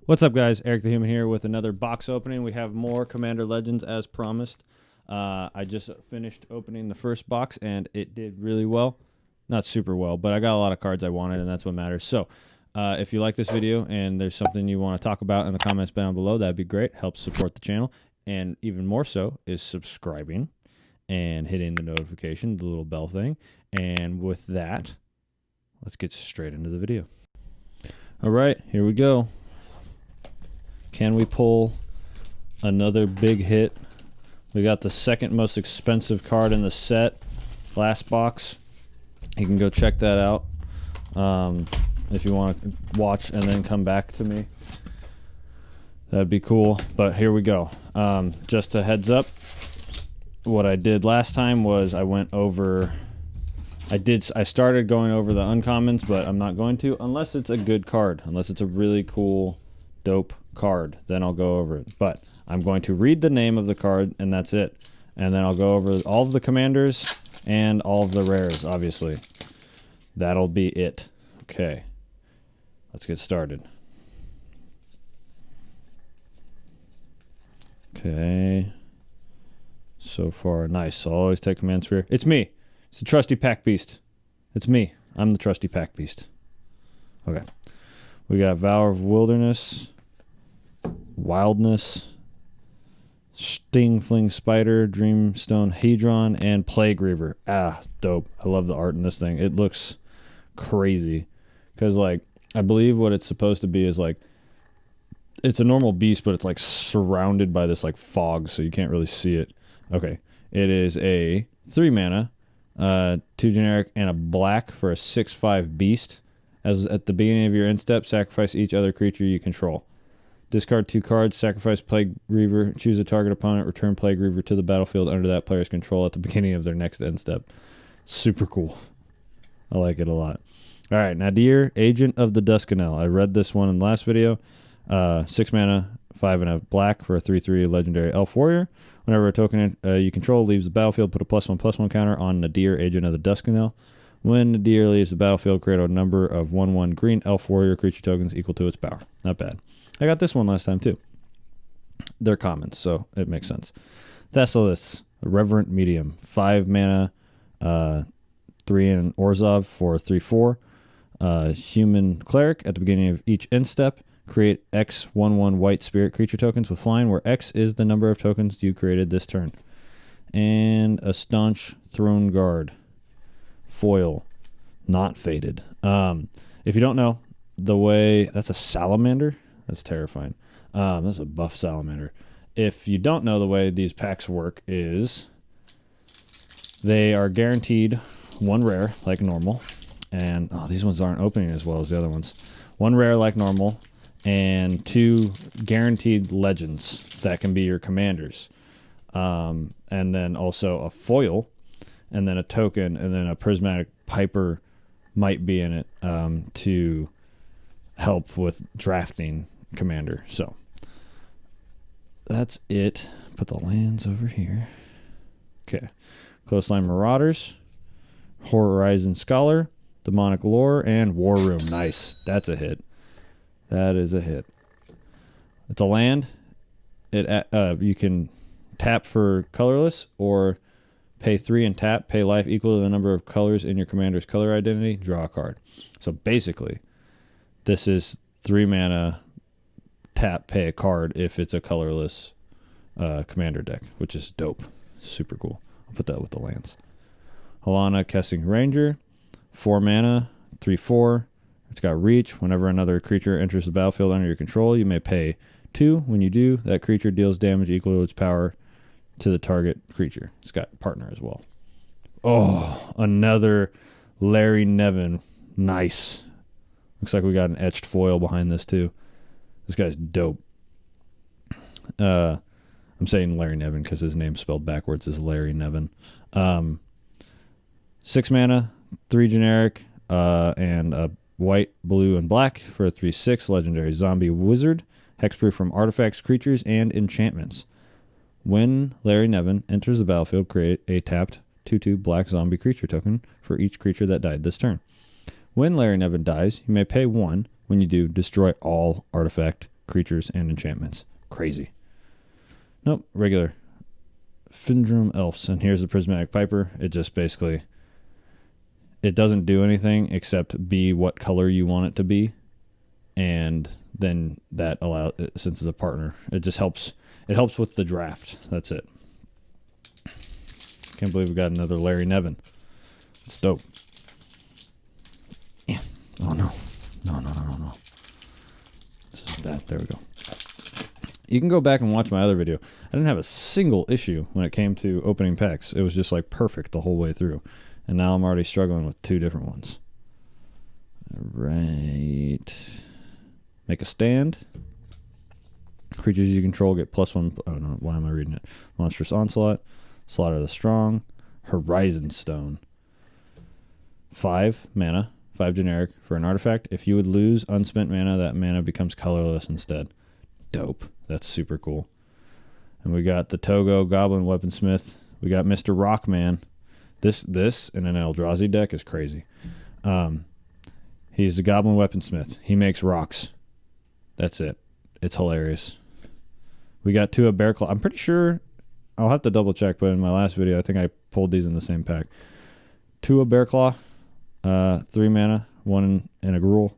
What's up, guys? Eric the Human here with another box opening. We have more Commander Legends as promised. I just finished opening the first box, and it did really well. Not super well, but I got a lot of cards I wanted, and that's what matters. So if you like this video and there's something you want to talk about in the comments down below, that'd be great. Helps support the channel. And even more so is subscribing and hitting the notification, the little bell thing. And with that, let's get straight into the video. All right, here we go. Can we pull another big hit? We got the second most expensive card in the set, last box. You can go check that out if you want to watch and then come back to me. That'd be cool, but here we go. Just a heads up, what I did last time was I went over... I started going over the uncommons, but I'm not going to unless it's a good card, unless it's a really cool, dope card, then I'll go over it. But I'm going to read the name of the card, and that's it. And then I'll go over all of the commanders and all of the rares, obviously. That'll be it. Okay, let's get started. Okay, so far, nice. I'll always take command sphere. It's me. It's the trusty pack beast. It's me. I'm the trusty pack beast. Okay, we got Vow of Wilderness, Wildness, Sting Fling Spider, Dreamstone Hedron, and Plague Reaver. Ah, dope. I love the art in this thing. It looks crazy. Because, like, I believe what it's supposed to be is, like, it's a normal beast, but it's, like, surrounded by this, like, fog, so you can't really see it. Okay. It is a 3 mana, 2 generic, and a black for a 6/5 beast. As at the beginning of your end step, sacrifice each other creature you control. Discard 2 cards, sacrifice Plague Reaver, choose a target opponent, return Plague Reaver to the battlefield under that player's control at the beginning of their next end step. Super cool. I like it a lot. All right, Nadir, Agent of the Duskanel. I read this one in the last video. 6 mana, 5 and a black for a 3/3 legendary elf warrior. Whenever a token you control leaves the battlefield, put a +1/+1 counter on Nadir, Agent of the Duskanel. When Nadir leaves the battlefield, create a number of 1/1 green elf warrior creature tokens equal to its power. Not bad. I got this one last time, too. They're commons, so it makes sense. Thessalis, Reverent Medium. 5 mana, 3 in Orzhov for 3/4. Human Cleric. At the beginning of each end step, create X 1/1 white spirit creature tokens with flying, where X is the number of tokens you created this turn. And a Staunch Throne Guard. Foil. Not faded. If you don't know, the way... That's a salamander? That's terrifying. That's a buff salamander. If you don't know, the way these packs work is they are guaranteed 1 rare, like normal. And, oh, these ones aren't opening as well as the other ones. 1 rare, like normal, and 2 guaranteed legends that can be your commanders. And then also a foil, and then a token, and then a prismatic piper might be in it to help with drafting commander. So that's it. Put the lands over here. Okay. Coastline Marauders, Horizon Scholar, Demonic Lore, and War Room. Nice. That's a hit. That is a hit. It's a land. You can tap for colorless or pay 3 and tap, pay life equal to the number of colors in your commander's color identity, draw a card. So basically, this is 3 mana, tap, pay a card if it's a colorless commander deck, which is dope. Super cool. I'll put that with the lands. Halana Kessing Ranger, 4 mana, 3/4. It's got reach. Whenever another creature enters the battlefield under your control, you may pay 2. When you do, that creature deals damage equal to its power to the target creature. It's got partner as well. Oh, another Larry Nevin. Nice. Looks like we got an etched foil behind this too. This guy's dope. I'm saying Larry Nevin because his name's spelled backwards is Larry Nevin. 6 mana, 3 generic, and a white, blue, and black for a 3/6 legendary zombie wizard. Hexproof from artifacts, creatures, and enchantments. When Larry Nevin enters the battlefield, create a tapped 2/2 black zombie creature token for each creature that died this turn. When Larry Nevin dies, you may pay 1. When you do, destroy all artifact creatures and enchantments. Crazy. Nope, regular. Findrum Elves. And here's the Prismatic Piper. It just basically, it doesn't do anything except be what color you want it to be. And then that allows, since it's a partner, it just helps. It helps with the draft. That's it. Can't believe we got another Larry Nevin. It's dope. Yeah. Oh, no. No. This is that. There we go. You can go back and watch my other video. I didn't have a single issue when it came to opening packs. It was just like perfect the whole way through. And now I'm already struggling with 2 different ones. All right. Make a stand. Creatures you control get +1. Oh, no. Why am I reading it? Monstrous Onslaught. Slaughter the Strong. Horizon Stone. 5 mana. 5 generic for an artifact. If you would lose unspent mana, that mana becomes colorless instead. Dope. That's super cool. And we got the Togo Goblin Weaponsmith. We got Mr. Rockman. This in an Eldrazi deck is crazy. He's the Goblin Weaponsmith. He makes rocks. That's it. It's hilarious. We got 2 of Bearclaw. I'm pretty sure, I'll have to double check, but in my last video, I think I pulled these in the same pack. 2 of Bearclaw, 3 mana, 1 in a Gruul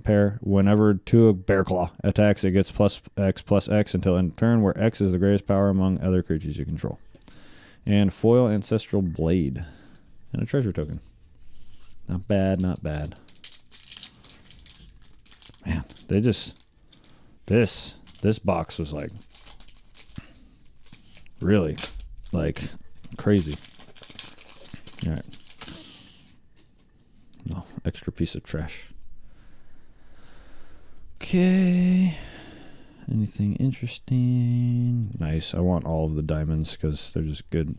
pair. Whenever 2 of Bearclaw attacks, it gets +X until end of turn, where X is the greatest power among other creatures you control. And foil Ancestral Blade. And a treasure token. Not bad, not bad. Man, they just... This box was like... really, like, crazy. All right. No, extra piece of trash. Okay. Anything interesting? Nice. I want all of the diamonds because they're just good,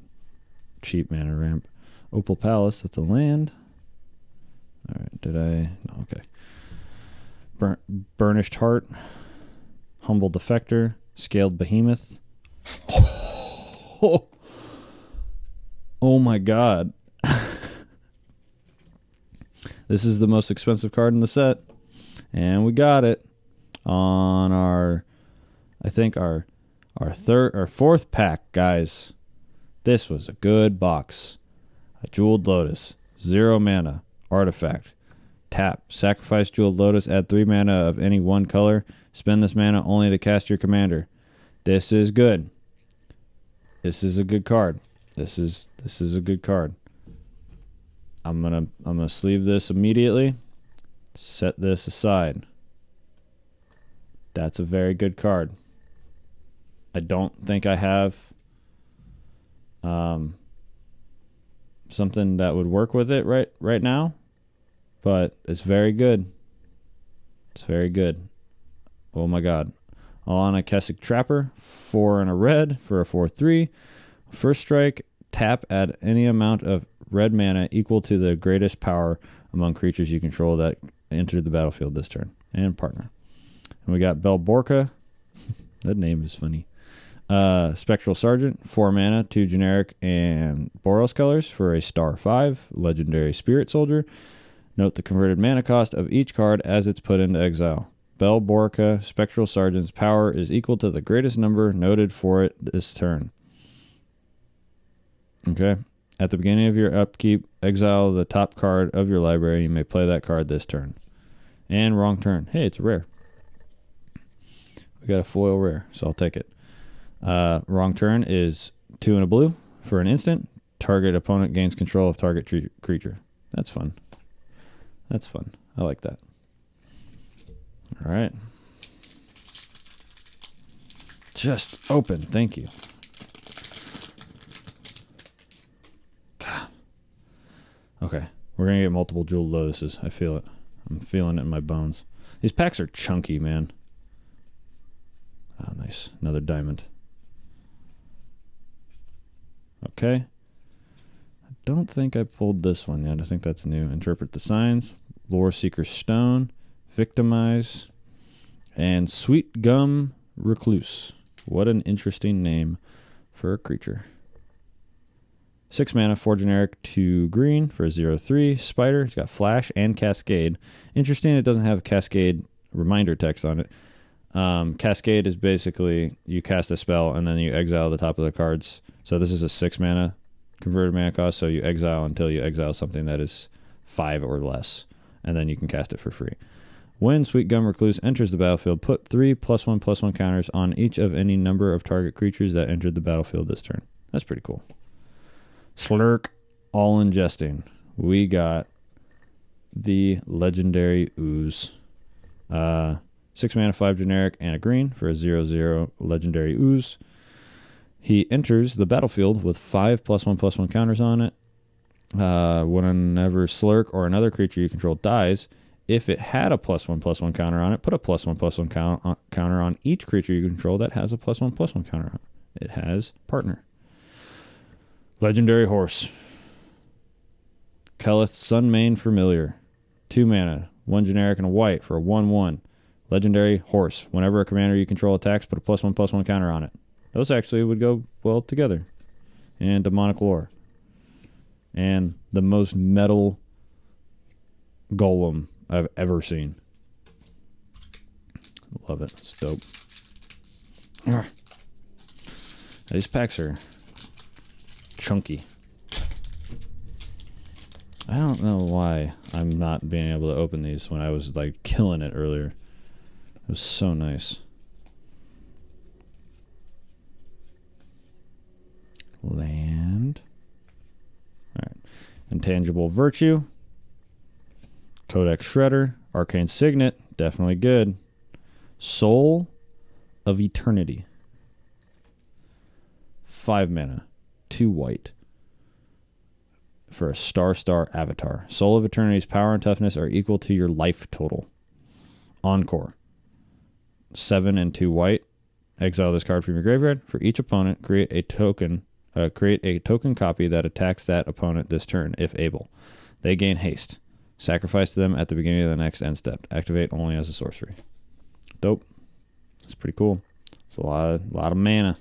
cheap mana ramp. Opal Palace, that's a land. All right, did I? No, okay. Burnished Heart. Humble Defector. Scaled Behemoth. Oh my god. This is the most expensive card in the set. And we got it on our, I think our 4th pack, guys. This was a good box. A Jeweled Lotus, 0 mana, artifact. Tap, sacrifice Jeweled Lotus, add 3 mana of any 1 color. Spend this mana only to cast your commander. This is good. This is a good card. This is a good card. I'm gonna sleeve this immediately. Set this aside. That's a very good card. I don't think I have something that would work with it right now, but it's very good. It's very good. Oh my god. Alana Kessick Trapper, 4 and a red for a 4/3. First strike, tap, add any amount of red mana equal to the greatest power among creatures you control that enter the battlefield this turn. And partner. And we got Belborka. That name is funny. Spectral Sergeant, 4 mana, 2 generic, and Boros colors for a *5. Legendary Spirit Soldier. Note the converted mana cost of each card as it's put into exile. Belborka Spectral Sergeant's power is equal to the greatest number noted for it this turn. Okay. At the beginning of your upkeep, exile the top card of your library. You may play that card this turn. And wrong turn. Hey, it's a rare. We got a foil rare, so I'll take it. Wrong turn is 2 and a blue for an instant. Target opponent gains control of target creature. That's fun. That's fun. I like that. All right. Just open. Thank you. God. Okay. We're going to get multiple Jeweled Lotuses. I feel it. I'm feeling it in my bones. These packs are chunky, man. Oh, nice. Another diamond. Okay. I don't think I pulled this one yet. I think that's new. Interpret the Signs. Lore Seeker Stone. Victimize. And Sweet Gum Recluse. What an interesting name for a creature. 6 mana, 4 generic, 2 green for a 0/3. Spider. It's got Flash and Cascade. Interesting, it doesn't have Cascade reminder text on it. Cascade is basically you cast a spell and then you exile the top of the cards. So this is a 6 mana converted mana cost, so you exile until you exile something that is 5 or less, and then you can cast it for free. When Sweet Gum Recluse enters the battlefield, put 3 +1/+1 counters on each of any number of target creatures that entered the battlefield this turn. That's pretty cool. Slurk, all ingesting. We got the legendary Ooze. 6 mana, 5 generic, and a green for a 0/0 legendary Ooze. He enters the battlefield with 5 +1/+1 counters on it. Whenever Slurk or another creature you control dies, if it had a +1/+1 counter on it, put a +1/+1 counter on each creature you control that has a +1/+1 counter on it. It has partner. Legendary Horse. Kelith Sunmane Familiar. 2 mana, 1 generic and a white for a 1/1. Legendary Horse. Whenever a commander you control attacks, put a +1/+1 counter on it. Those actually would go well together. And Demonic Lore. And the most metal golem I've ever seen. Love it. It's dope. These packs are chunky. I don't know why I'm not being able to open these when I was like killing it earlier. It was so nice. Land. Alright. Intangible Virtue. Codex Shredder. Arcane Signet. Definitely good. Soul of Eternity. 5 mana. 2 white. For a star avatar. Soul of Eternity's power and toughness are equal to your life total. Encore. 7 and 2 white. Exile this card from your graveyard. For each opponent, create a token copy that attacks that opponent this turn, if able. They gain haste. Sacrifice them at the beginning of the next end step. Activate only as a sorcery. Dope. That's pretty cool. It's a lot of mana.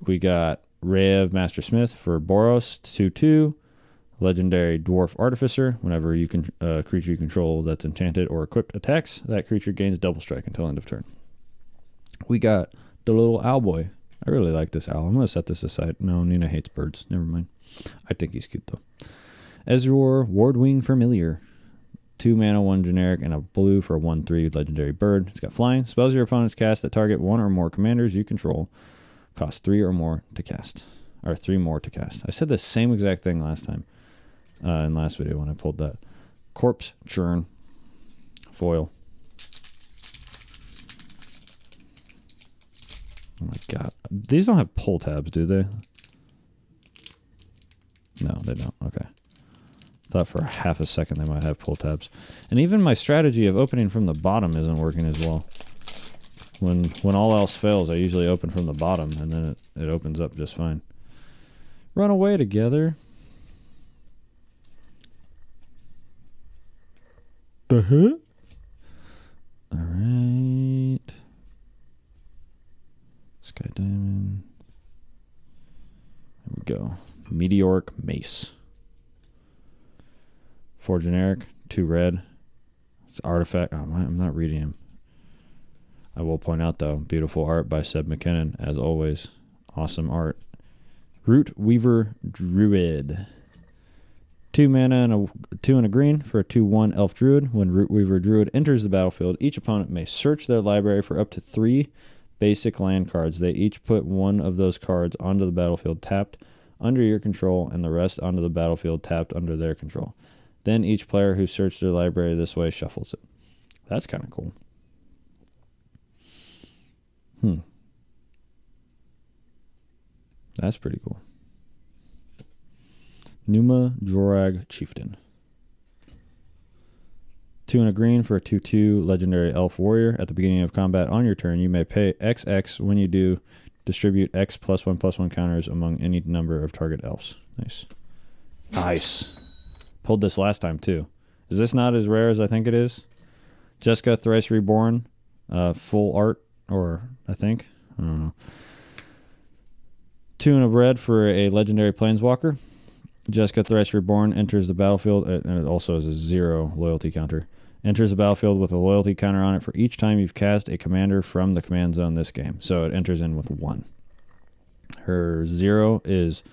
We got Rev Master Smith for Boros, 2/2. Legendary Dwarf Artificer. Whenever you can creature you control that's enchanted or equipped attacks, that creature gains double strike until end of turn. We got the little owl boy. I really like this owl. I'm going to set this aside. No, Nina hates birds. Never mind. I think he's cute, though. Ezreor Wardwing Familiar. 2 mana, 1 generic, and a blue for a 1/3 legendary bird. It's got flying. Spells your opponents cast that target 1 or more commanders you control. Cost 3 or more to cast. Or 3 more to cast. I said the same exact thing last time. In last video when I pulled that. Corpse Churn. Foil. Oh my god. These don't have pull tabs, do they? No, they don't. Okay. Thought for half a second they might have pull tabs. And even my strategy of opening from the bottom isn't working as well. When all else fails, I usually open from the bottom, and then it opens up just fine. Run away together. The heck? All right. Sky Diamond. There we go. Meteoric Mace. 4 generic, 2 red. It's artifact. Oh, I'm not reading him. I will point out, though, beautiful art by Seb McKinnon, as always. Awesome art. Root Weaver Druid. 2 mana and a 2 and a green for a 2/1 Elf Druid. When Root Weaver Druid enters the battlefield, each opponent may search their library for up to 3 basic land cards. They each put 1 of those cards onto the battlefield tapped under your control, and the rest onto the battlefield tapped under their control. Then each player who searched their library this way shuffles it. That's kind of cool. That's pretty cool. Numa Jorag Chieftain. 2 and a green for a 2/2 legendary elf warrior. At the beginning of combat on your turn, you may pay XX. When you do, distribute X +1/+1 counters among any number of target elves. Nice. Nice. Pulled this last time, too. Is this not as rare as I think it is? Jessica Thrice Reborn. Full art, or I think. I don't know. 2 and a red for a legendary planeswalker. Jessica Thrice Reborn enters the battlefield, and it also has a 0 loyalty counter. Enters the battlefield with a loyalty counter on it for each time you've cast a commander from the command zone this game. So it enters in with 1. Her 0 is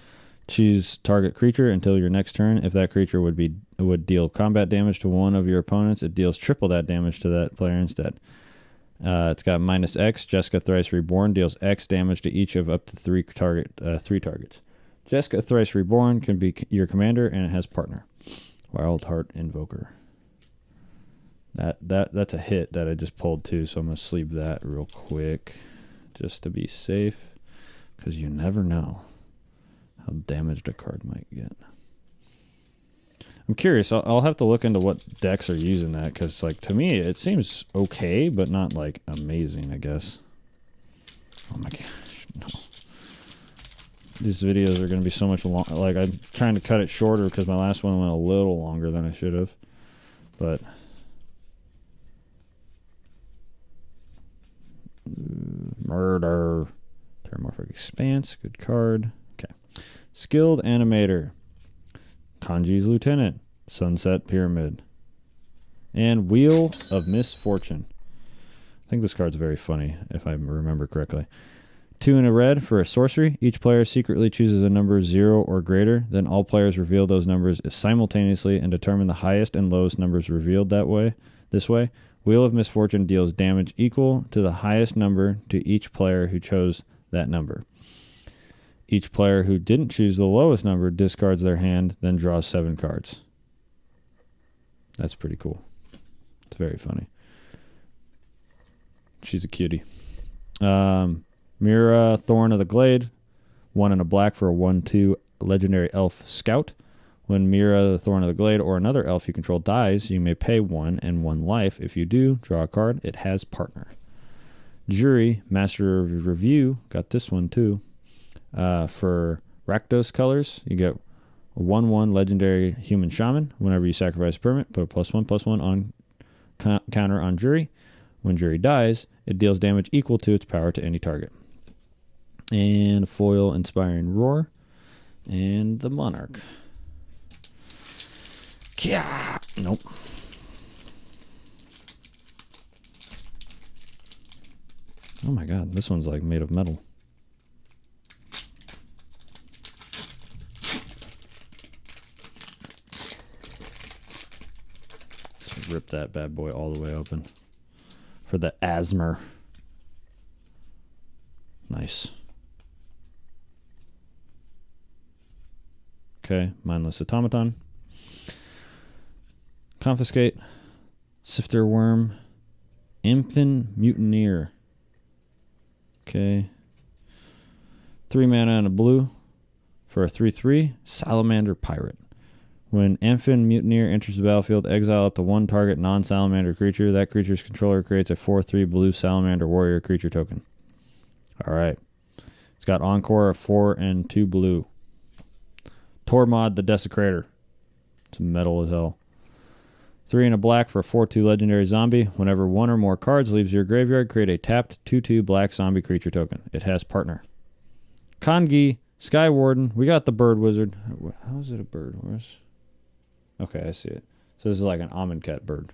choose target creature until your next turn. If that creature would deal combat damage to one of your opponents, it deals triple that damage to that player instead. It's got -X. Jessica Thrice Reborn deals X damage to each of up to 3 targets. Jessica Thrice Reborn can be your commander, and it has partner. Wildheart Invoker. That's a hit that I just pulled too, so I'm going to sleeve that real quick just to be safe, because you never know how damaged a card might get. I'm curious. I'll have to look into what decks are using that, because like, to me it seems okay, but not like amazing, I guess. Oh my gosh, no. These videos are going to be so much long. Like, I'm trying to cut it shorter because my last one went a little longer than I should have. But Murder. Terramorphic Expanse. Good card. Okay. Skilled Animator. Kanji's Lieutenant. Sunset Pyramid. And Wheel of Misfortune. I think this card's very funny, if I remember correctly. 2 in a red for a sorcery. Each player secretly chooses a number 0 or greater. Then all players reveal those numbers simultaneously and determine the highest and lowest numbers revealed this way. Wheel of Misfortune deals damage equal to the highest number to each player who chose that number. Each player who didn't choose the lowest number discards their hand, then draws 7 cards. That's pretty cool. It's very funny. She's a cutie. Mira, Thorn of the Glade. 1 and a black for a 1/2 legendary elf scout. When Mira, the Thorn of the Glade, or another elf you control dies, you may pay 1 and 1 life. If you do, draw a card. It has partner. Jury, Master of Review. Got this one too. For Rakdos colors, you get a 1/1 legendary human shaman. Whenever you sacrifice a permanent, put a +1/+1 on counter on Jury. When Jury dies, it deals damage equal to its power to any target. And foil Inspiring Roar. And the Monarch. Kya! Nope. Oh my god, this one's like made of metal. Just rip that bad boy all the way open. For the Asmer. Nice. Okay, Mindless Automaton. Confiscate. Sifter Worm. Infant Mutineer. Okay. 3 mana and a blue for a 3/3. Salamander Pirate. When Infant Mutineer enters the battlefield, exile up to 1 target non-salamander creature. That creature's controller creates a 4/3 blue salamander warrior creature token. Alright. It's got Encore of 4 and 2 blue. Tormod the Desecrator. It's metal as hell. 3 and a black for a 4/2 legendary zombie. Whenever 1 or more cards leaves your graveyard, create a tapped 2/2 black zombie creature token. It has partner. Kangi, Sky Warden. We got the Bird Wizard. How is it a bird? Where's... Okay, I see it. So this is like an Amonkhet bird.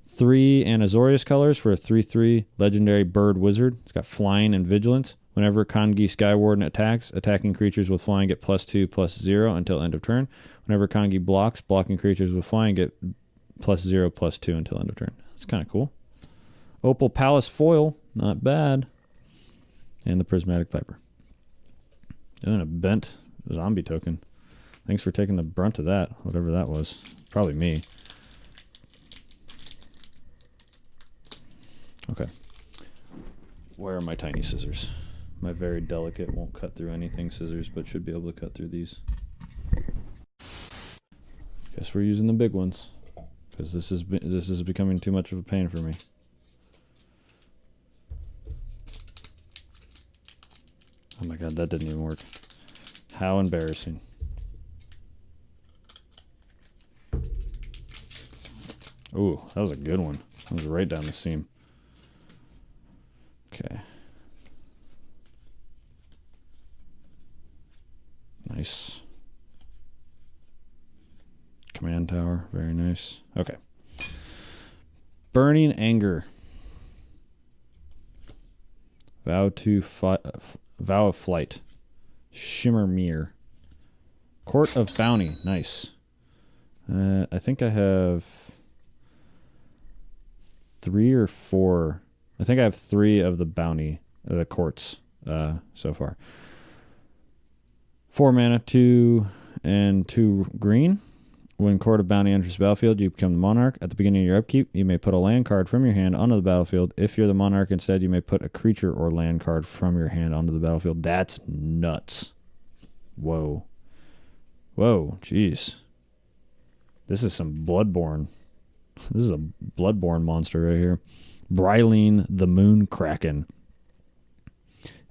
3 and Azorius colors for a 3/3 legendary Bird Wizard. It's got flying and vigilance. Whenever Kangi Sky Warden attacks, attacking creatures with flying get +2/+0 until end of turn. Whenever Kangi blocks, blocking creatures with flying get +0/+2 until end of turn. That's kind of cool. Opal Palace Foil, not bad. And the Prismatic Piper. And a bent zombie token. Thanks for taking the brunt of that, whatever that was. Probably me. Okay. Where are my tiny scissors? My very delicate, won't cut through anything scissors, but should be able to cut through these. Guess we're using the big ones, because this is becoming too much of a pain for me. Oh my god, that didn't even work. How embarrassing. Ooh, that was a good one. That was right down the seam. Okay. command tower. Very nice. Okay. Burning Anger. Vow of Flight. Shimmer Mirror. Court of Bounty. Nice. I think I have 3 or 4. I think I have 3 of the bounty, the courts so far. 4 mana, 2 and 2 green. When Court of Bounty enters the battlefield, you become the monarch. At the beginning of your upkeep, you may put a land card from your hand onto the battlefield. If you're the monarch instead, you may put a creature or land card from your hand onto the battlefield. That's nuts. Whoa. Whoa, jeez. This is some Bloodborne. This is a Bloodborne monster right here. Bryleen the Moon Kraken.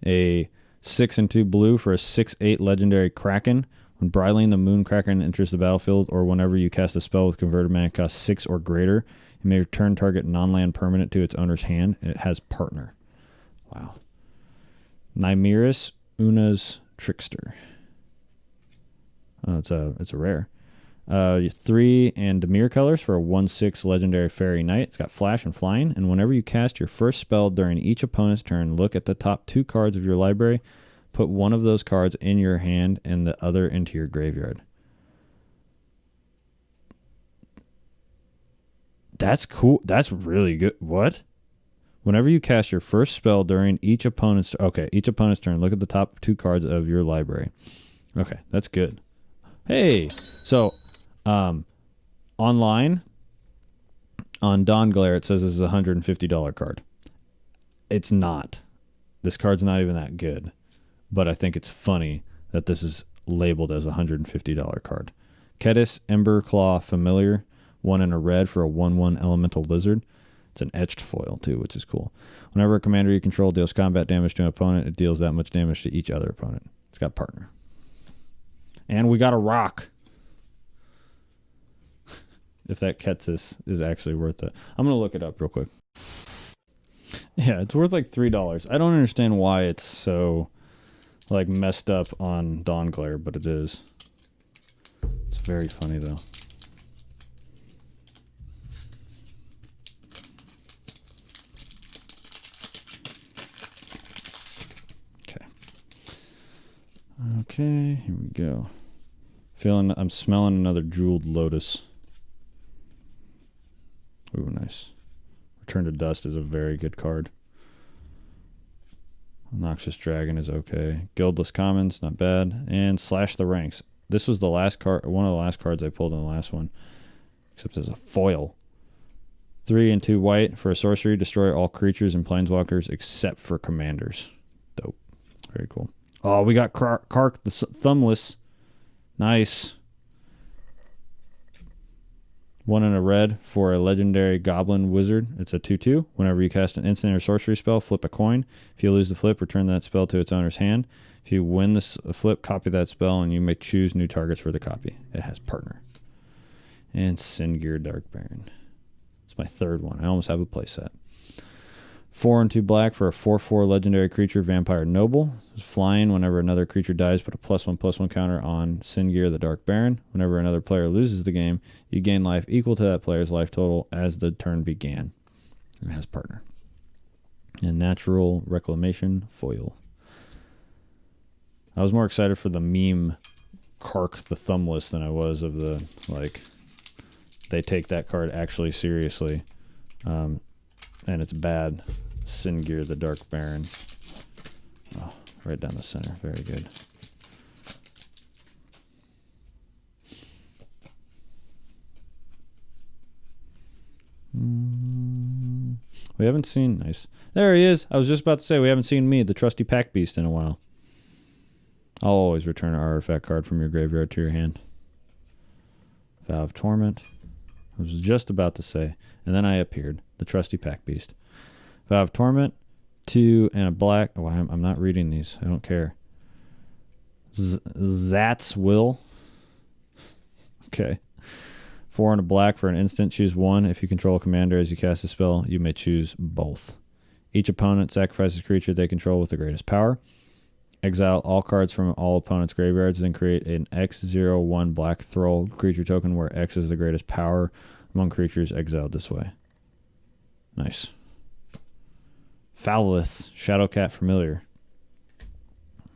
A 6 and 2 blue for a 6/8 legendary Kraken. When Bryleen the Moon Kraken enters the battlefield, or whenever you cast a spell with converted mana cost 6 or greater, you may return target non-land permanent to its owner's hand, and it has partner. Wow. Nymeris Una's Trickster. Oh, it's a rare. 3 and Dimir colors for a 1/6 legendary fairy knight. It's got flash and flying, and whenever you cast your first spell during each opponent's turn, look at the top 2 cards of your library. Put one of those cards in your hand and the other into your graveyard. That's cool. That's really good. What? Whenever you cast your first spell during each opponent's turn, look at the top 2 cards of your library. Okay, that's good. Hey, so online on Dawn Glare, it says this is a $150 card. It's not. This card's not even that good. But I think it's funny that this is labeled as a $150 card. Kedis Emberclaw Familiar, 1 and a red for a 1/1 elemental lizard. It's an etched foil too, which is cool. Whenever a commander you control deals combat damage to an opponent, it deals that much damage to each other opponent. It's got partner. And we got a rock. If that Ketsis is actually worth it. I'm going to look it up real quick. Yeah, it's worth like $3. I don't understand why it's so like messed up on Dawn Glare, but it is. It's very funny though. Okay, here we go. I'm smelling another Jeweled Lotus. Ooh, nice. Return to Dust is a very good card. Noxious Dragon is okay. Guildless Commons, not bad. And Slash the Ranks. This was the last card, one of the last cards I pulled in the last one. Except as a foil. 3 and 2 white for a sorcery. Destroy all creatures and planeswalkers except for commanders. Dope. Very cool. Oh, we got Kark the Thumbless. Nice. 1 and a red for a legendary Goblin Wizard. It's a 2/2. Whenever you cast an instant or sorcery spell, flip a coin. If you lose the flip, return that spell to its owner's hand. If you win this flip, copy that spell, and you may choose new targets for the copy. It has partner. And Singir Dark Baron. It's my 3rd one. I almost have a playset. 4 and 2 black for a 4/4 legendary creature, Vampire Noble. It's flying. Whenever another creature dies, put a +1/+1 counter on Singir the Dark Baron. Whenever another player loses the game, you gain life equal to that player's life total as the turn began. It has partner. And Natural Reclamation foil. I was more excited for the meme Kark the Thumbless than I was of the, like, they take that card actually seriously. And it's bad. Singir the Dark Baron. Oh, right down the center. Very good. We haven't seen... Nice. There he is. I was just about to say we haven't seen me, the trusty pack beast, in a while. I'll always return an artifact card from your graveyard to your hand. Vow of Torment. I was just about to say. And then I appeared. The trusty pack beast. Vow of Torment, 2 and a black. Oh, I'm not reading these. I don't care. Zat's Will. Okay. 4 and a black for an instant. Choose 1. If you control a commander as you cast a spell, you may choose both. Each opponent sacrifices a creature they control with the greatest power. Exile all cards from all opponents' graveyards, then create an X01 black Thrall creature token where X is the greatest power among creatures exiled this way. Nice. Fowless, Shadowcat Familiar.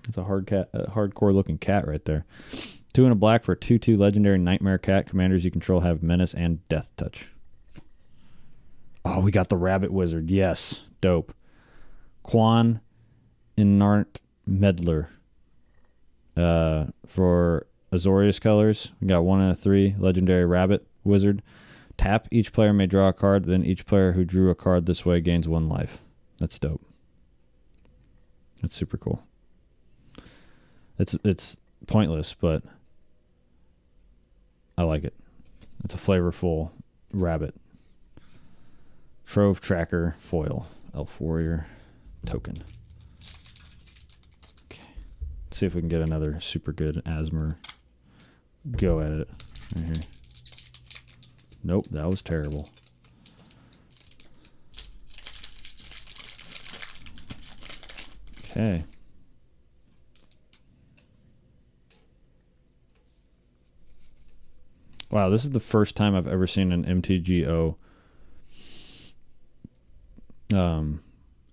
It's a hardcore looking cat right there. 2 and a black for a 2/2 legendary Nightmare Cat. Commanders you control have Menace and Death Touch. Oh, we got the Rabbit Wizard. Yes. Dope. Quan Inart Meddler. For Azorius colors, we got 1 and a 3 legendary Rabbit Wizard. Tap, each player may draw a card, then each player who drew a card this way gains 1 life. That's dope. That's super cool. It's pointless, but I like it. It's a flavorful rabbit. Trove Tracker foil. Elf Warrior token. Okay. Let's see if we can get another super good Asmer. Go at it. Right here. Nope, that was terrible. Okay. Wow, this is the first time I've ever seen an MTGO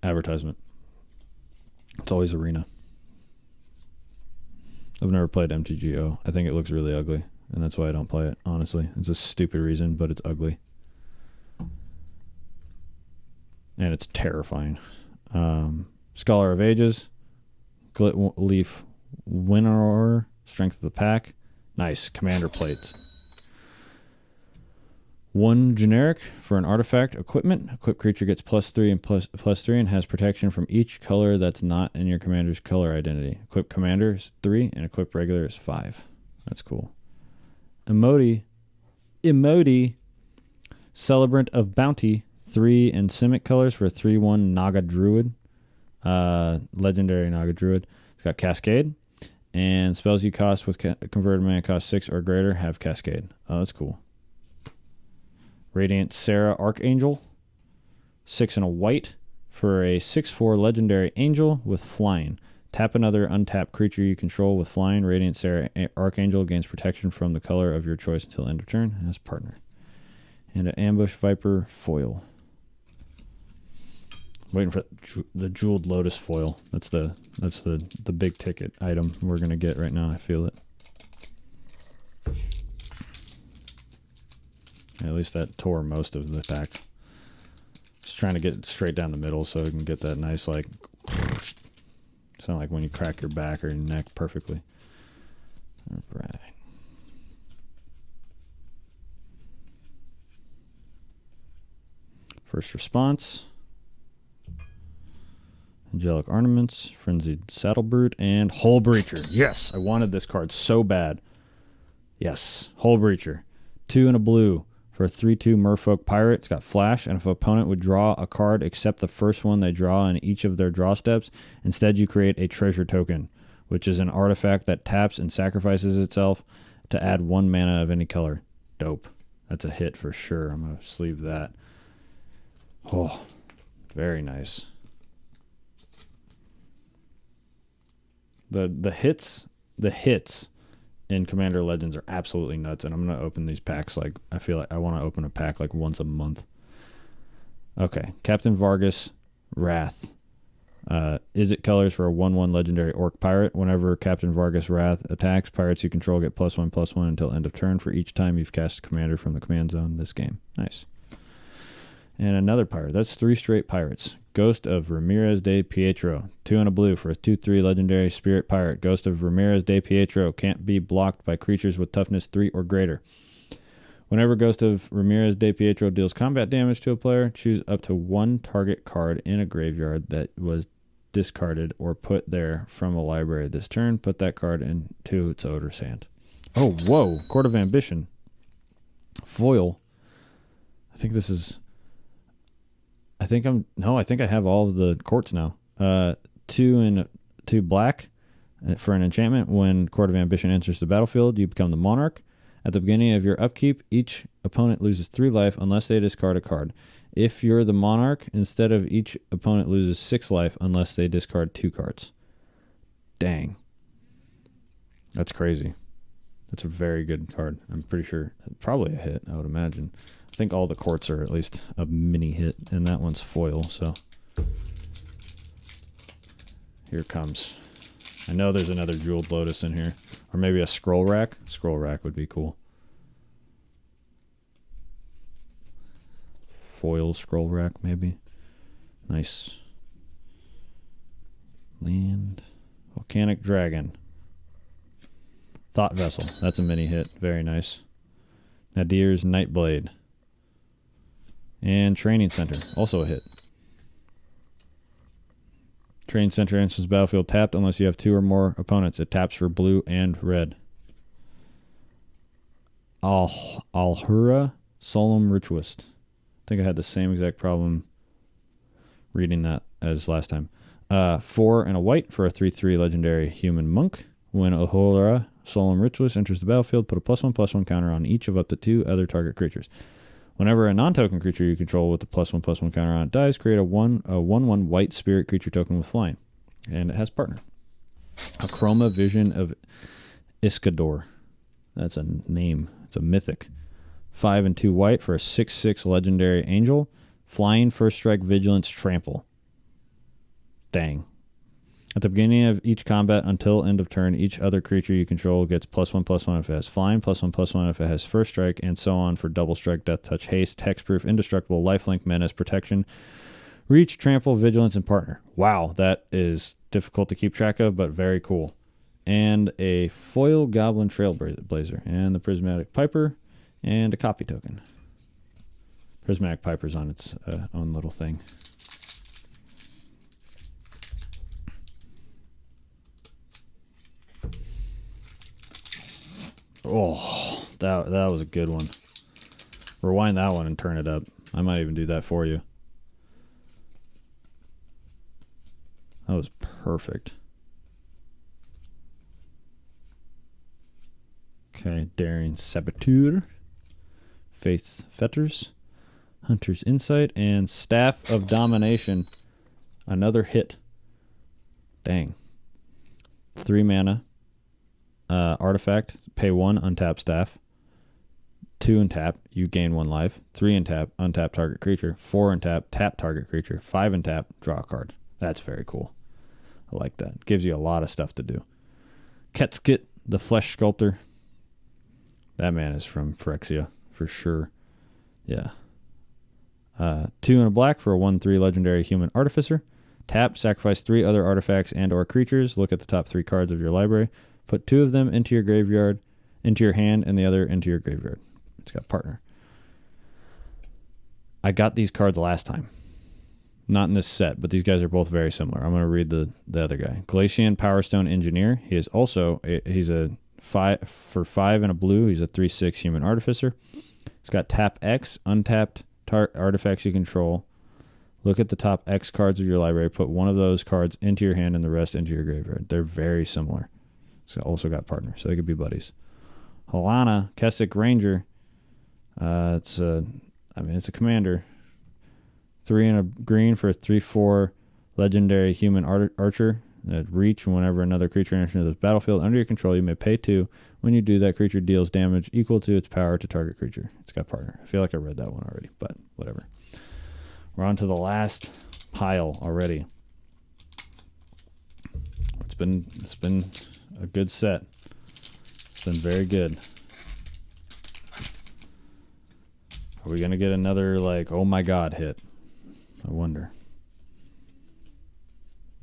advertisement. It's always Arena. I've never played MTGO. I think it looks really ugly, and that's why I don't play it, honestly. It's a stupid reason, but it's ugly. And it's terrifying. Scholar of Ages, Glitleaf Winnower, Strength of the Pack. Nice. Commander Plates. 1 generic for an artifact equipment. Equipped creature gets +3 and +3 and has protection from each color that's not in your commander's color identity. Equipped commander is 3 and equipped regular is 5. That's cool. Emote, Celebrant of Bounty, 3 and Simic colors for a 3/1 Naga Druid. Legendary Naga Druid. It's got Cascade. And spells you cost with converted mana cost 6 or greater have Cascade. Oh, that's cool. Radiant Sarah Archangel. 6 and a white for a 6/4 legendary angel with flying. Tap another untapped creature you control with flying. Radiant Sarah Archangel gains protection from the color of your choice until end of turn as partner. And an Ambush Viper foil. Waiting for the Jeweled Lotus foil. That's the big ticket item we're gonna get right now. I feel it. At least that tore most of the pack. Just trying to get it straight down the middle so we can get that nice, like, sound like when you crack your back or your neck perfectly. All right. First Response. Angelic Ornaments, Frenzied Saddle Brute, and Hull Breacher. Yes, I wanted this card so bad. Yes, Hull Breacher. 2 and a blue for a 3/2 Merfolk Pirate. It's got Flash, and if an opponent would draw a card except the first one they draw in each of their draw steps, instead you create a treasure token, which is an artifact that taps and sacrifices itself to add 1 mana of any color. Dope. That's a hit for sure. I'm going to sleeve that. Oh, very nice. The hits in Commander Legends are absolutely nuts, and I'm going to open these packs like, I feel like I want to open a pack like once a month. Okay, Captain Vargas Wrath. Is it colors for a 1/1 legendary Orc Pirate? Whenever Captain Vargas Wrath attacks, pirates you control get +1/+1 until end of turn for each time you've cast a commander from the command zone this game. Nice. And another pirate. That's 3 straight pirates. Ghost of Ramirez de Pietro. 2 and a blue for a 2/3 legendary spirit pirate. Ghost of Ramirez de Pietro can't be blocked by creatures with toughness 3 or greater. Whenever Ghost of Ramirez de Pietro deals combat damage to a player, choose up to 1 target card in a graveyard that was discarded or put there from a library this turn. Put that card into its owner's hand. Oh, whoa. Court of Ambition. Foil. I think this is... I think I have all of the courts now. 2 and 2 black for an enchantment. When Court of Ambition enters the battlefield, you become the monarch. At the beginning of your upkeep, each opponent loses 3 life unless they discard a card. If you're the monarch, instead of each opponent loses 6 life unless they discard 2 cards. Dang. That's crazy. That's a very good card. I'm pretty sure. Probably a hit, I would imagine. I think all the courts are at least a mini hit, and that one's foil, so. Here it comes. I know there's another Jeweled Lotus in here. Or maybe a Scroll Rack. Scroll Rack would be cool. Foil Scroll Rack, maybe. Nice. Land. Volcanic Dragon. Thought Vessel. That's a mini hit. Very nice. Nadir's Nightblade. And Training Center. Also a hit. Training Center enters the battlefield tapped unless you have 2 or more opponents. It taps for blue and red. Alhura Solemn Ritualist. I think I had the same exact problem reading that as last time. 4 and a white for a 3/3 legendary human monk. When Alhura Solemn Ritualist enters the battlefield, put a +1/+1 counter on each of up to 2 other target creatures. Whenever a non-token creature you control with the +1/+1 counter on it dies, create a 1/1 white spirit creature token with flying. And it has partner. A Chroma Vision of Iskador. That's a name. It's a mythic. 5 and 2 white for a 6/6 legendary angel. Flying, first strike, vigilance, trample. Dang. At the beginning of each combat until end of turn, each other creature you control gets +1/+1 if it has flying, +1/+1 if it has first strike, and so on for double strike, death touch, haste, hexproof, indestructible, lifelink, menace, protection, reach, trample, vigilance, and partner. Wow, that is difficult to keep track of, but very cool. And a foil Goblin Trailblazer, and the Prismatic Piper, and a copy token. Prismatic Piper's on its own little thing. Oh, that was a good one. Rewind that one and turn it up. I might even do that for you. That was perfect. Okay, Daring Saboteur, Faith's Fetters, Hunter's Insight, and Staff of Domination. Another hit. Dang. 3 mana. Artifact, pay 1, untap staff. 2 and tap, you gain 1 life. 3 and tap, untap target creature. 4 and tap, tap target creature. 5 and tap, draw a card. That's very cool. I like that. Gives you a lot of stuff to do. Ketskit, the Flesh Sculptor. That man is from Phyrexia, for sure. Yeah. 2 and a black for a 1/3 legendary human artificer. Tap, sacrifice 3 other artifacts and or creatures. Look at the top 3 cards of your library. Put 2 of them into your graveyard, into your hand, and the other into your graveyard. It's got partner. I got these cards last time. Not in this set, but these guys are both very similar. I'm going to read the other guy. Glacian Powerstone Engineer. He is also he's a 5 and a blue. He's a 3/6 human artificer. He's got tap X, untapped artifacts you control. Look at the top X cards of your library. Put 1 of those cards into your hand and the rest into your graveyard. They're very similar. It's also got partners, so they could be buddies. Halana, Keswick Ranger. It's a commander. 3 and a green for a 3/4 legendary human archer. Reach, whenever another creature enters the battlefield under your control, you may pay 2. When you do, that creature deals damage equal to its power to target creature. It's got partner. I feel like I read that one already, but whatever. We're on to the last pile already. It's been a good set. It's been very good. Are we going to get another, like, oh my god hit? I wonder.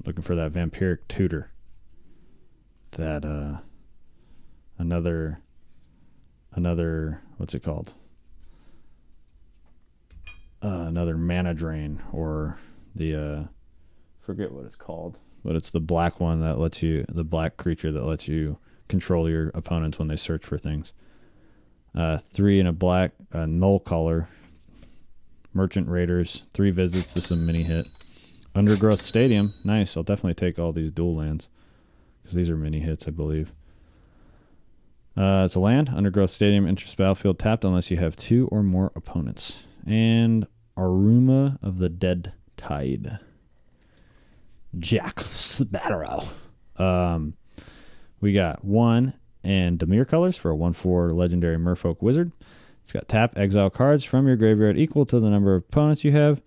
Looking for that Vampiric Tutor. That, another, what's it called? Another Mana Drain, or the, forget what it's called. But it's the black one that lets you, the black creature that lets you control your opponents when they search for things. 3 and a black, Null Color, Merchant Raiders, 3 visits. This is a mini hit. Undergrowth Stadium, nice. I'll definitely take all these dual lands because these are mini hits, I believe. It's a land. Undergrowth Stadium enters battlefield tapped unless you have 2 or more opponents. And Aruma of the Dead Tide. Jack Sparrow. We got 1 and Dimir colors for a 1/4 legendary Merfolk Wizard. It's got tap, exile cards from your graveyard equal to the number of opponents you have.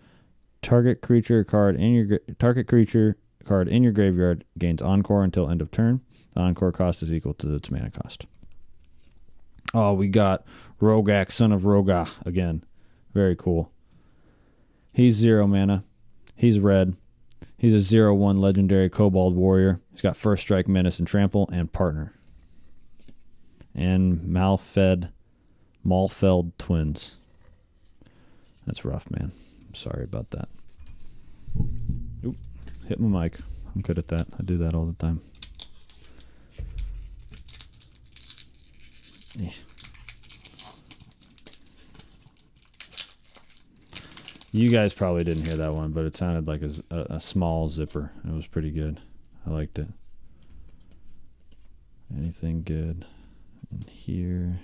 Target creature card in your graveyard gains Encore until end of turn. The Encore cost is equal to its mana cost. Oh, we got Rogak, Son of Rogah again. Very cool. He's 0 mana. He's red. He's a 0/1 legendary Kobold Warrior. He's got First Strike, Menace, and Trample, and Partner. And Malfeld twins. That's rough, man. I'm sorry about that. Oop, hit my mic. I'm good at that. I do that all the time. You guys probably didn't hear that one, but it sounded like a small zipper. It was pretty good. I liked it. Anything good in here?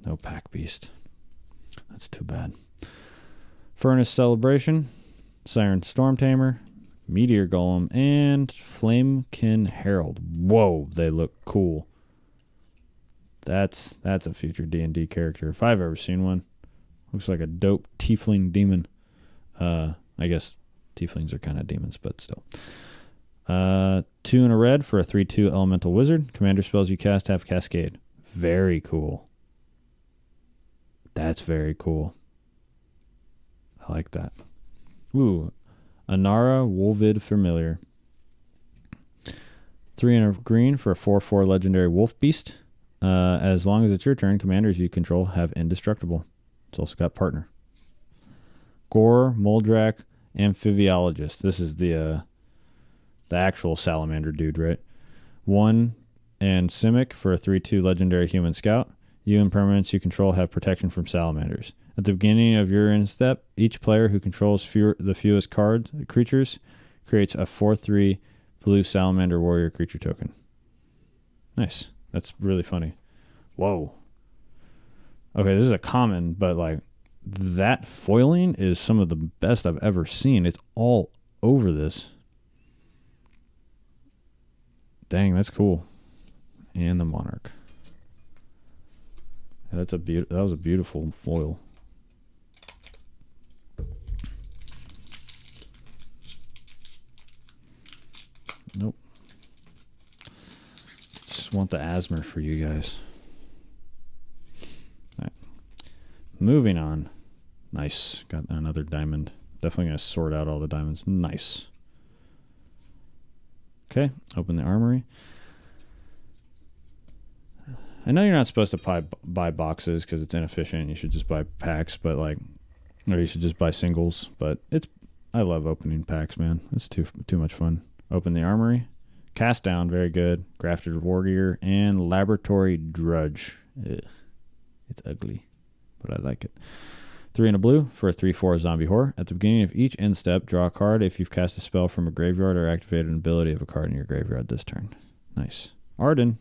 No Pack Beast. That's too bad. Furnace Celebration, Siren Storm Tamer, Meteor Golem, and Flamekin Herald. Whoa, they look cool. That's a future D&D character if I've ever seen one. Looks like a dope tiefling demon. I guess tieflings are kind of demons, but still. 2 and a red for a 3/2 elemental wizard. Commander spells you cast have Cascade. Very cool. That's very cool. I like that. Ooh, Anara Wolvid Familiar. 3 and a green for a 4/4 legendary wolf beast. As long as it's your turn, commanders you control have indestructible. It's also got Partner. Gore, Moldrak, Amphibiologist. This is the actual salamander dude, right? 1 and Simic for a 3/2 legendary human scout. You and permanents you control have protection from salamanders. At the beginning of your end step, each player who controls the fewest creatures creates a 4/3 blue salamander warrior creature token. Nice. That's really funny. Whoa. Okay, this is a common, but like that foiling is some of the best I've ever seen. It's all over this. Dang, that's cool. And the Monarch. Yeah, that was a beautiful foil. Nope. Just want the Asmer for you guys. All right. Moving on. Nice. Got another diamond. Definitely going to sort out all the diamonds. Nice. Okay. Open the armory. I know you're not supposed to buy boxes because it's inefficient. You should just buy packs, but like, or you should just buy singles. But I love opening packs, man. It's too much fun. Open the armory. Cast down, very good. Grafted warrior and laboratory drudge. Ugh. It's ugly, but I like it. 3 and a blue for a 3/4 zombie horror. At the beginning of each end step, draw a card if you've cast a spell from a graveyard or activated an ability of a card in your graveyard this turn. Nice. Arden.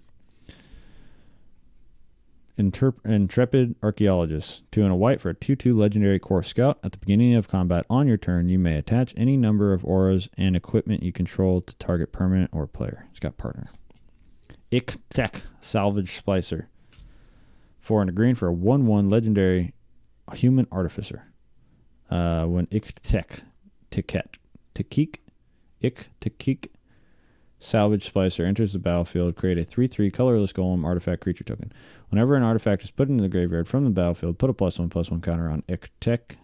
Intrepid Archaeologist. 2 and a white for a 2/2 legendary core scout. At the beginning of combat on your turn, you may attach any number of auras and equipment you control to target permanent or player. It's got Partner. Iktek Salvage Splicer. 4 and a green for a 1/1 legendary human artificer. When Iktek Salvage Splicer enters the battlefield, create a 3/3 colorless golem artifact creature token. Whenever an artifact is put into the graveyard from the battlefield, put a +1/+1 counter on Iktek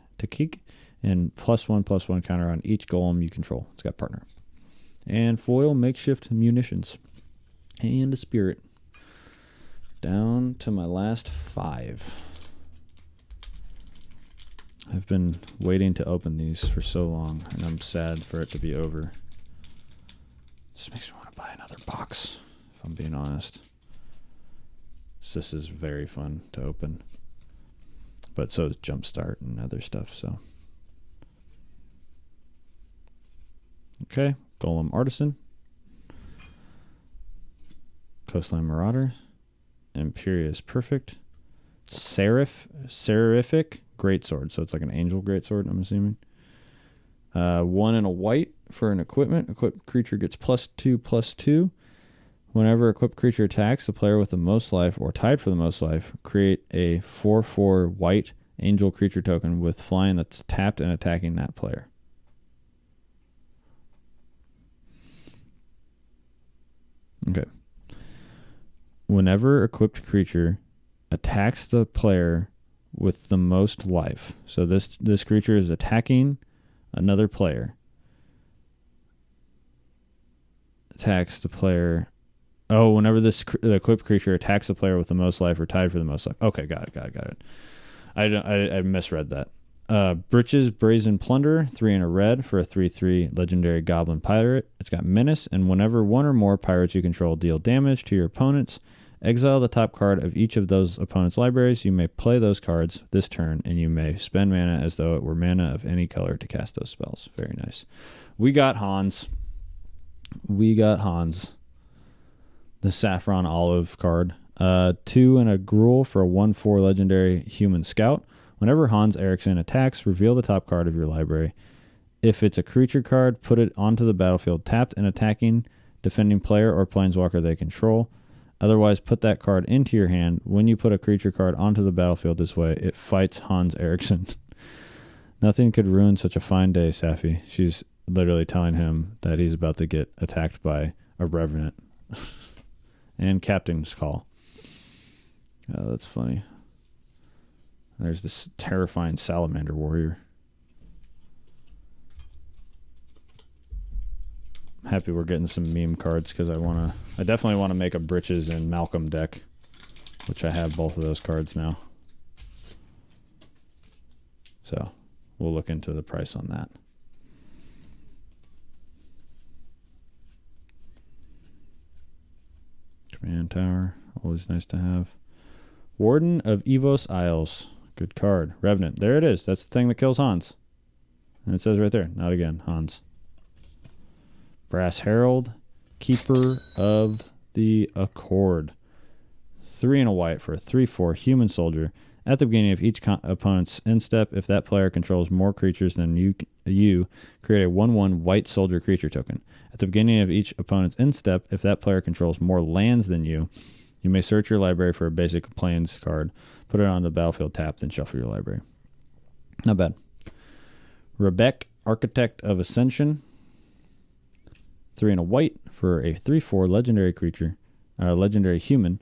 and +1/+1 counter on each golem you control. It's got Partner. And foil makeshift munitions. And a spirit. Down to my last 5. I've been waiting to open these for so long, and I'm sad for it to be over. Just makes me want to buy another box, if I'm being honest. This is very fun to open. But so is Jumpstart and other stuff, so. Okay, Golem Artisan. Coastline Marauder. Imperious Perfect. Seraphic Greatsword. So it's like an angel greatsword, I'm assuming. 1 and a white for an equipment. Equipped creature gets +2/+2. Whenever equipped creature attacks the player with the most life or tied for the most life, create a 4/4 white angel creature token with flying that's tapped and attacking that player. Okay. Whenever equipped creature attacks the player with the most life, so this creature is attacking another player. Attacks the player. Oh, whenever the equipped creature attacks the player with the most life or tied for the most life. Okay, got it. I misread that. Britches Brazen Plunderer, 3 and a red for a 3/3 legendary goblin pirate. It's got menace, and whenever one or more pirates you control deal damage to your opponents, exile the top card of each of those opponents' libraries. You may play those cards this turn, and you may spend mana as though it were mana of any color to cast those spells. Very nice. We got Hans. The Saffron Olive card. 2 and a Gruul for a 1/4 legendary human scout. Whenever Hans Eriksson attacks, reveal the top card of your library. If it's a creature card, put it onto the battlefield tapped and attacking defending player or planeswalker they control. Otherwise, put that card into your hand. When you put a creature card onto the battlefield this way, it fights Hans Eriksson. Nothing could ruin such a fine day, Safi. She's literally telling him that he's about to get attacked by a Revenant. And Captain's Call. Oh, that's funny. There's this terrifying Salamander Warrior. I'm happy we're getting some meme cards because I definitely want to make a Britches and Malcolm deck, which I have both of those cards now. So we'll look into the price on that. Command Tower, always nice to have. Warden of Evos Isles. Good card. Revenant. There it is. That's the thing that kills Hans. And it says right there. Not again. Hans. Brass Herald. Keeper of the Accord. 3 and a white for a 3/4 human soldier. At the beginning of each opponent's end step, if that player controls more creatures than you create a 1/1 white soldier creature token. At the beginning of each opponent's end step, if that player controls more lands than you may search your library for a basic plains card, put it on the battlefield tapped, and shuffle your library. Not bad. Rebek, Architect of Ascension. 3 and a white for a 3/4 legendary creature, legendary human,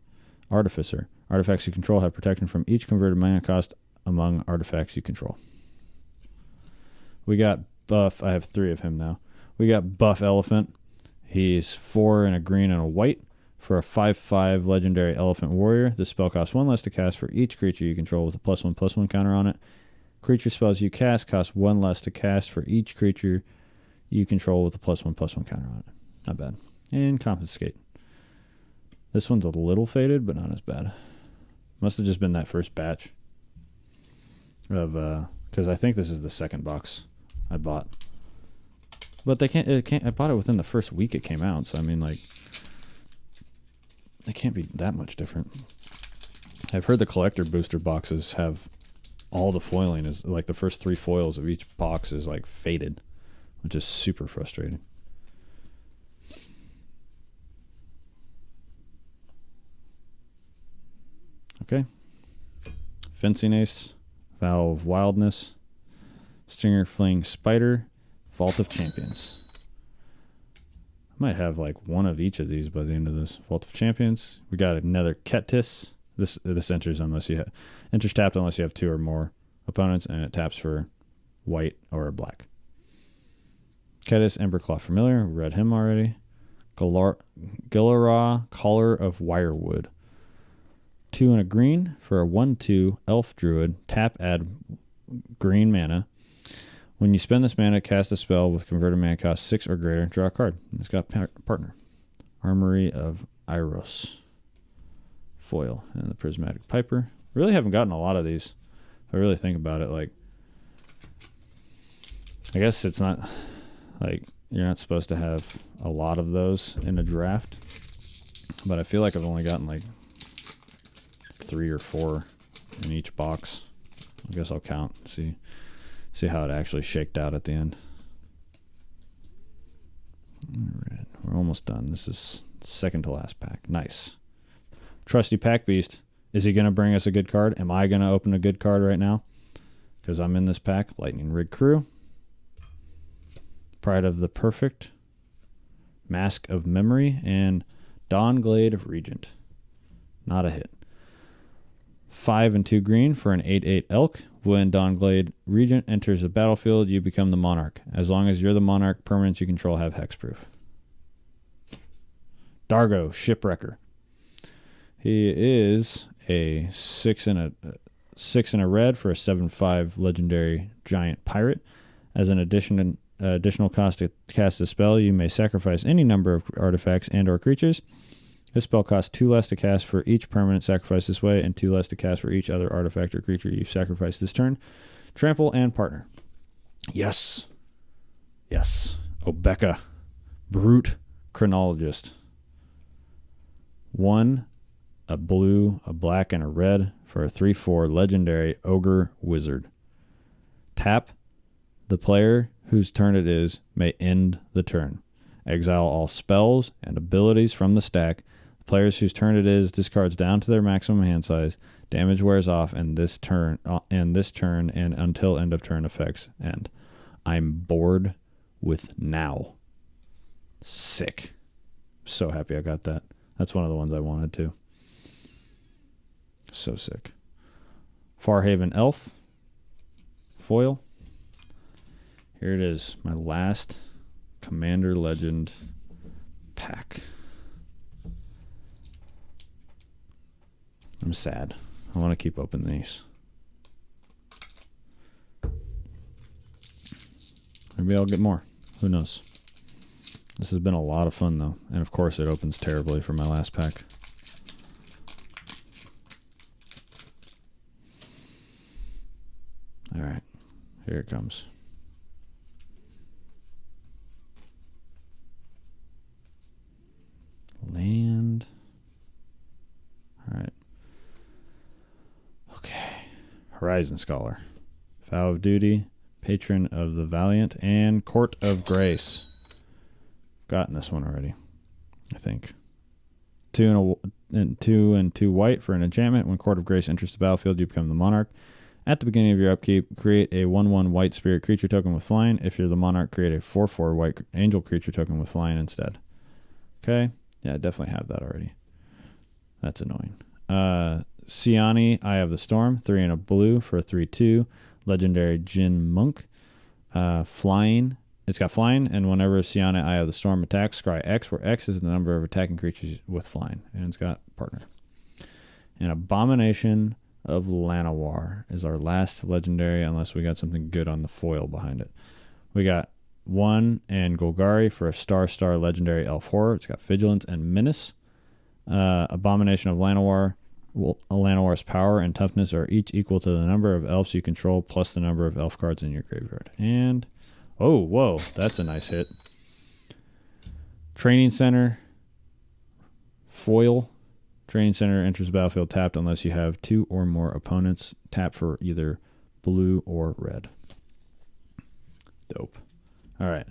Artificer. Artifacts you control have protection from each converted mana cost among artifacts you control. We got Buff. I have 3 of him now. We got Buff Elephant. He's 4 and a green and a white for a 5/5 legendary Elephant Warrior. This spell costs 1 less to cast for each creature you control with a +1/+1 counter on it. Creature spells you cast cost 1 less to cast for each creature you control with a +1/+1 counter on it. Not bad. And Confiscate. This one's a little faded, but not as bad. Must have just been that first batch of because I think this is the second box I bought. But I bought it within the first week it came out, so I mean, like, it can't be that much different. I've heard the collector booster boxes have all the foiling is like the first 3 foils of each box is like faded, which is super frustrating. Okay. Fencing Ace, Vow of Wildness, Stinger Fling Spider, Vault of Champions. I might have like one of each of these by the end of this. Vault of Champions. We got another Kettis. This enters enters tapped unless you have 2 or more opponents, and it taps for white or black. Kettis, Emberclaw Familiar. We read him already. Gillara, Collar of Wirewood. 2 and a green for a 1/2 Elf Druid. Tap, add green mana. When you spend this mana, cast a spell with converted mana cost 6 or greater. Draw a card. It's got partner. Armory of Iros. Foil. And the Prismatic Piper. Really haven't gotten a lot of these. If I really think about it, like, I guess it's not, like, you're not supposed to have a lot of those in a draft. But I feel like I've only gotten, like, 3 or 4 in each box. I guess I'll count. See how it actually shaked out at the end. All right, we're almost done. This is second to last pack. Nice. Trusty Pack Beast. Is he going to bring us a good card? Am I going to open a good card right now? Because I'm in this pack. Lightning Rig Crew. Pride of the Perfect. Mask of Memory. And Dawnglade Regent. Not a hit. 5 and 2 green for an 8/8 elk. When Dawnglade Regent enters the battlefield, you become the monarch. As long as you're the monarch, permanents you control have hexproof. Dargo Shipwrecker. He is a 6 and a red for a 7/5 legendary giant pirate. As an additional cost to cast a spell, you may sacrifice any number of artifacts and or creatures. This spell costs 2 less to cast for each permanent sacrificed this way, and 2 less to cast for each other artifact or creature you sacrifice this turn. Trample and partner. Yes. Yes. Obeka. Brute Chronologist. 1, a blue, a black, and a red for a 3/4 legendary ogre wizard. Tap. The player whose turn it is may end the turn. Exile all spells and abilities from the stack. Players whose turn it is discards down to their maximum hand size. Damage wears off, and this turn and until end of turn effects end. I'm bored with now. Sick. So happy I got that. That's one of the ones I wanted to. So sick. Farhaven Elf. Foil. Here it is. My last Commander Legend pack. I'm sad. I want to keep opening these. Maybe I'll get more. Who knows? This has been a lot of fun, though. And, of course, it opens terribly for my last pack. All right. Here it comes. Land. All right. Okay. Horizon Scholar. Vow of Duty. Patron of the Valiant. And Court of Grace. Gotten this one already, I think. 2 and 2 white for an enchantment. When Court of Grace enters the battlefield, you become the monarch. At the beginning of your upkeep, create a 1/1 white spirit creature token with flying. If you're the monarch, create a 4/4 white angel creature token with flying instead. Okay. Yeah, I definitely have that already. That's annoying. Siani, Eye of the Storm, 3 and a blue for a 3/2. Legendary Jin Monk. Flying. It's got flying, and whenever Siani, Eye of the Storm attacks, scry X, where X is the number of attacking creatures with flying. And it's got partner. And Abomination of Llanowar is our last legendary, unless we got something good on the foil behind it. We got 1 and Golgari for a star legendary elf horror. It's got Vigilance and Menace. Abomination of Llanowar. Llanowar's power and toughness are each equal to the number of elves you control plus the number of elf cards in your graveyard. And, oh, whoa, that's a nice hit. Training Center. Foil. Training Center enters the battlefield tapped unless you have 2 or more opponents. Tap for either blue or red. Dope. All right.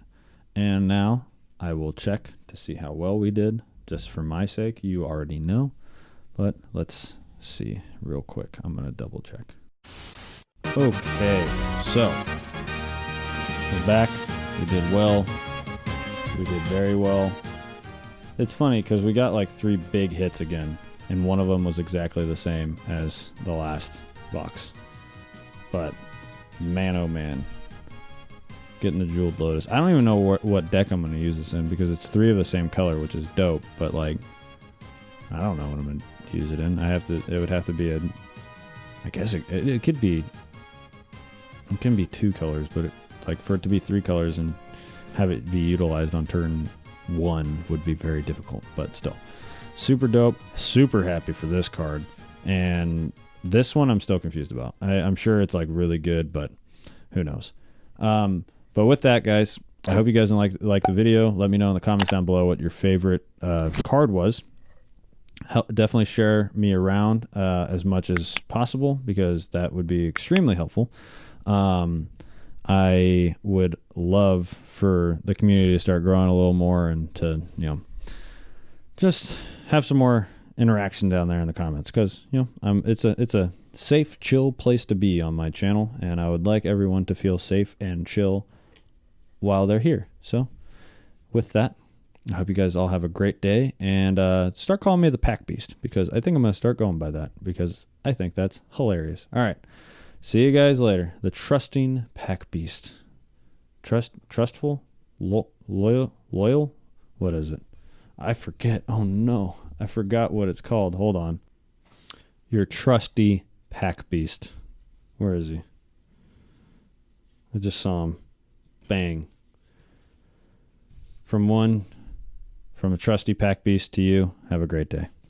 And now I will check to see how well we did. Just for my sake, you already know. But let's see real quick. I'm going to double check. Okay. So we're back. We did well. We did very well. It's funny because we got like 3 big hits again. And one of them was exactly the same as the last box. But man, oh man. Getting the Jeweled Lotus. I don't even know what deck I'm going to use this in because it's 3 of the same color, which is dope. But like, I don't know what I'm going to use it in. It would have to be a, I guess it could be, it can be 2 colors, but like for it to be 3 colors and have it be utilized on turn 1 would be very difficult. But still, super dope. Super happy for this card. And this one I'm still confused about. I'm sure it's like really good, but who knows. But with that, guys, I hope you guys like the video. Let me know in the comments down below what your favorite card was. Definitely share me around as much as possible because that would be extremely helpful. I'm I would love for the community to start growing a little more and to, just have some more interaction down there in the comments, because, it's a safe, chill place to be on my channel, and I would like everyone to feel safe and chill while they're here. So with that, I hope you guys all have a great day, and start calling me the Pack Beast, because I think I'm going to start going by that, because I think that's hilarious. All right. See you guys later. The trusting Pack Beast. Trustful? Loyal? What is it? I forget. Oh, no. I forgot what it's called. Hold on. Your trusty Pack Beast. Where is he? I just saw him. Bang. From a trusty Pack Beast to you, have a great day.